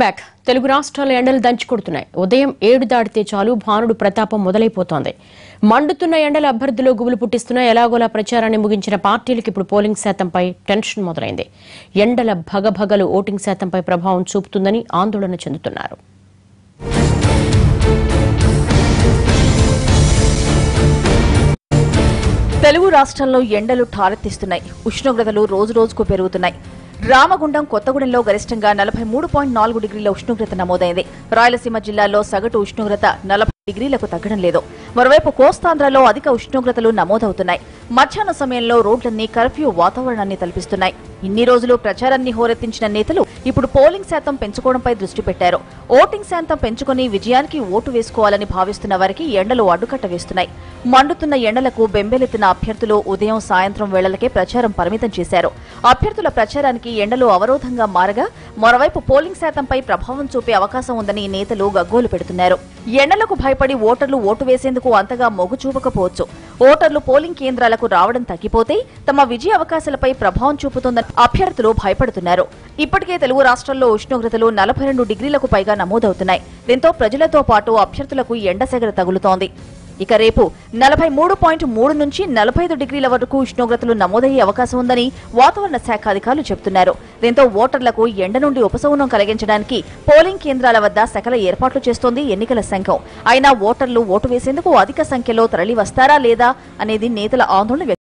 Back Telugu రాష్ట్రాల ఎండలు దంచుకొడుతున్నాయి. ఉదయం 7 దాటితే చాలు భానుడు ప్రతాపం మొదలైపోతోంది. మండుతున్న ఎండల అభ్యర్థులు గుబులు పుట్టిస్తున్న ఎలాగోలా ప్రచారాన్ని ముగించిన పార్టీలకు ఇప్పుడు పోలింగ్ శాతంపై టెన్షన్ మొదలైంది. ఎండల భగభగలు ఓటింగ్ శాతంపై ప్రభావం చూపుతుందని ఆందోళన చెందుతున్నారు. తెలుగు రాష్ట్రాల్లో ఎండలు ఠారెత్తిస్తున్నాయి. ఉష్ణోగ్రతలు రోజురోజుకు పెరుగుతున్నాయి. రామగుండం, కొత్తగూడెంలో గరిష్టంగా 43.4 డిగ్రీల ఉష్ణోగ్రత నమోదైంది. రాయలసీమ జిల్లాల్లో సగటు ఉష్ణోగ్రత 40 డిగ్రీలకు తగ్గడం లేదు. మరోవైపు కోస్తాంధ్రలో అధిక ఉష్ణోగ్రతలు నమోదవుతున్నాయి. మధ్యాహ్న సమయంలో రోడ్లన్నీ కర్ఫ్యూ వాతావరణాన్ని తలపిస్తున్నాయి. ఇన్ని రోజులు ప్రచారాన్ని హోరెత్తించిన నేతలు ఇప్పుడు పోలింగ్ శాతం పెంచుకోవడంపై దృష్టి పెట్టారు. ఓటింగ్ శాతం పెంచుకుని విజయానికి ఓటు వేసుకోవాలని భావిస్తున్న వారికి ఎండలు అడ్డుకట్ట వేస్తున్నాయి. మండుతున్న ఎండలకు బెంబేలెత్తిన అభ్యర్థులు ఉదయం, సాయంత్రం వేళలకే ప్రచారం పరిమితం చేశారు. అభ్యర్థుల ప్రచారానికి ఎండలు అవరోధంగా మారగా మరోవైపు పోలింగ్ శాతంపై ప్రభావం చూపే అవకాశం ఉందని నేతలు గగ్గోలు పెడుతున్నారు. ఎండలకు భయపడి ఓటర్లు ఓటు వేసేందుకు అంతగా మొగ్గు చూపకపోవచ్చు. ఓటర్లు పోలింగ్ కేంద్రాలకు రావడం తగ్గిపోతే తమ విజయ అవకాశాలపై ప్రభావం చూపుతోందని అభ్యర్థులు భయపడుతున్నారు. ఇప్పటికే తెలుగు రాష్ట్రాల్లో ఉష్ణోగ్రతలు 42 డిగ్రీలకు పైగా నమోదవుతున్నాయి. దీంతో ప్రజలతో పాటు అభ్యర్థులకు ఎండసెగర తగులుతోంది. ఇక రేపు 43.3 నుంచి 45 డిగ్రీల వరకు ఉష్ణోగ్రతలు నమోదయ్యే అవకాశం ఉందని వాతావరణ శాఖ అధికారులు చెబుతున్నారు. దీంతో ఓటర్లకు ఎండ నుండి ఉపశమనం కలిగించడానికి పోలింగ్ కేంద్రాల వద్ద సకల ఏర్పాట్లు చేస్తోంది ఎన్నికల సంఘం. అయినా ఓటర్లు ఓటు వేసేందుకు అధిక సంఖ్యలో తరలి వస్తారా లేదా అనేది నేతల ఆందోళన